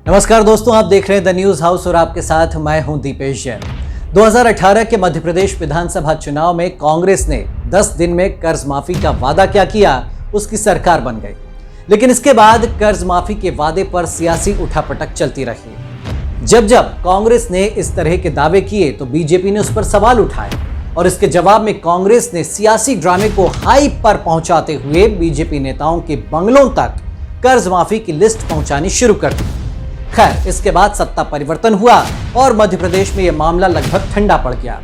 नमस्कार दोस्तों, आप देख रहे हैं द न्यूज हाउस और आपके साथ मैं हूं दीपेश जैन। 2018 के मध्य प्रदेश विधानसभा चुनाव में कांग्रेस ने 10 दिन में कर्ज माफी का वादा क्या किया, उसकी सरकार बन गई। लेकिन इसके बाद कर्ज माफी के वादे पर सियासी उठापटक चलती रही। जब जब कांग्रेस ने इस तरह के दावे किए तो बीजेपी ने उस पर सवाल उठाए और इसके जवाब में कांग्रेस ने सियासी ड्रामे को हाई पर पहुंचाते हुए बीजेपी नेताओं के बंगलों तक कर्ज माफी की लिस्ट पहुंचानी शुरू कर दी। खैर, इसके बाद सत्ता परिवर्तन हुआ और मध्य प्रदेश में यह मामला लगभग ठंडा पड़ गया।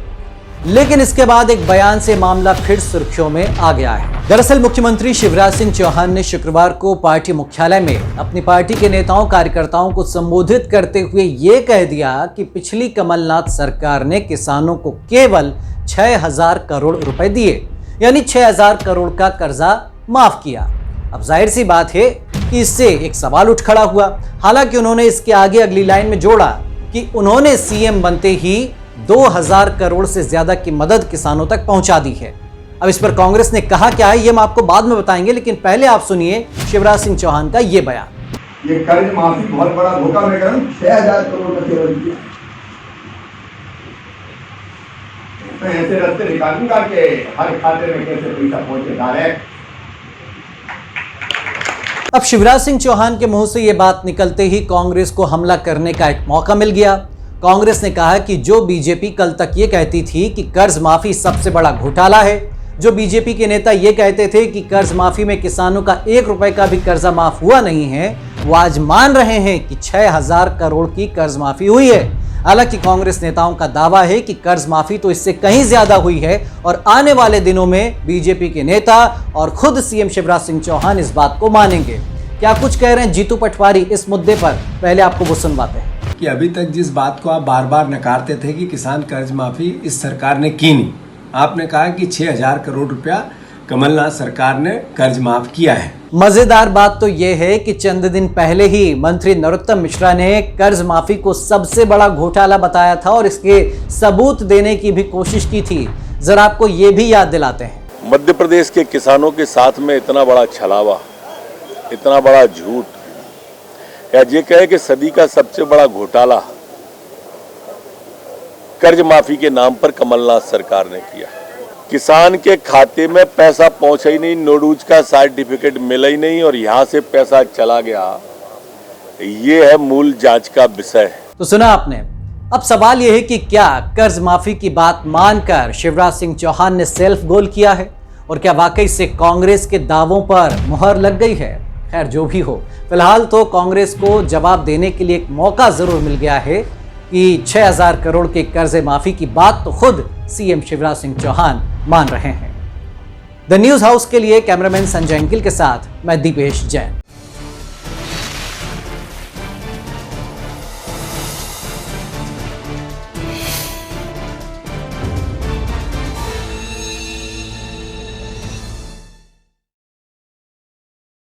लेकिन इसके बाद एक बयान से मामला फिर सुर्खियों में आ गया है। दरअसल मुख्यमंत्री शिवराज सिंह चौहान ने शुक्रवार को पार्टी मुख्यालय में अपनी पार्टी के नेताओं कार्यकर्ताओं को संबोधित करते हुए ये कह दिया कि पिछली कमलनाथ सरकार ने किसानों को केवल 6,000 करोड़ रुपए दिए, यानी 6,000 करोड़ का कर्जा माफ किया। अब जाहिर सी बात है कि इससे एक सवाल उठ खड़ा हुआ। हालांकि उन्होंने इसके आगे अगली लाइन में जोड़ा कि उन्होंने सीएम बनते ही 2,000 करोड़ से ज्यादा की मदद किसानों तक पहुंचा दी है। अब इस पर कांग्रेस ने कहा क्या है, ये हम आपको बाद में बताएंगे, लेकिन पहले आप सुनिए शिवराज सिंह चौहान का ये बयान। ये कर्ज माफी बहुत बड़ा धोखा, मैं कह रहा हूं 6,000 करोड़ का केवल दिया। ऐसे रास्ते निकालूंगा कि हर खाते में कैसे पैसा पहुंचे डायरेक्ट। अब शिवराज सिंह चौहान के मुंह से यह बात निकलते ही कांग्रेस को हमला करने का एक मौका मिल गया। कांग्रेस ने कहा कि जो बीजेपी कल तक ये कहती थी कि कर्ज माफी सबसे बड़ा घोटाला है, जो बीजेपी के नेता ये कहते थे कि कर्ज माफी में किसानों का 1 रुपए का भी कर्जा माफ हुआ नहीं है, वो आज मान रहे हैं कि 6,000 करोड़ की कर्ज माफी हुई है। हालांकि कांग्रेस नेताओं का दावा है कि कर्ज माफी तो इससे कहीं ज्यादा हुई है और आने वाले दिनों में बीजेपी के नेता और खुद सीएम शिवराज सिंह चौहान इस बात को मानेंगे। क्या कुछ कह रहे हैं जीतू पटवारी इस मुद्दे पर, पहले आपको वो सुनवाते हैं। कि अभी तक जिस बात को आप बार बार नकारते थे कि किसान कर्ज माफी इस सरकार ने की नहीं, आपने कहा कि 6,000 करोड़ रुपया कमलनाथ सरकार ने कर्ज माफ किया है। मजेदार बात तो यह है कि चंद दिन पहले ही मंत्री नरोत्तम मिश्रा ने कर्ज माफी को सबसे बड़ा घोटाला बताया था और इसके सबूत देने की भी कोशिश की थी। जरा आपको ये भी याद दिलाते हैं। मध्य प्रदेश के किसानों के साथ में इतना बड़ा छलावा, इतना बड़ा झूठ, या ये कहे कि सदी का सबसे बड़ा घोटाला कर्ज माफी के नाम पर कमलनाथ सरकार ने किया। किसान के खाते में पैसा पहुंचा ही नहीं, नोडूज का सर्टिफिकेट मिला ही नहीं और यहां से पैसा चला गया। ये है मूल जांच का विषय। तो सुना आपने। अब सवाल यह है कि क्या कर्ज माफी की बात मानकर शिवराज सिंह चौहान ने सेल्फ गोल किया है और क्या वाकई से कांग्रेस के दावों पर मुहर लग गई है। खैर, जो भी हो, फिलहाल तो कांग्रेस को जवाब देने के लिए एक मौका जरूर मिल गया है कि 6,000 करोड़ के कर्जे माफी की बात तो खुद सीएम शिवराज सिंह चौहान मान रहे हैं। द न्यूज हाउस के लिए कैमरामैन संजय अंकिल के साथ मैं दीपेश जैन।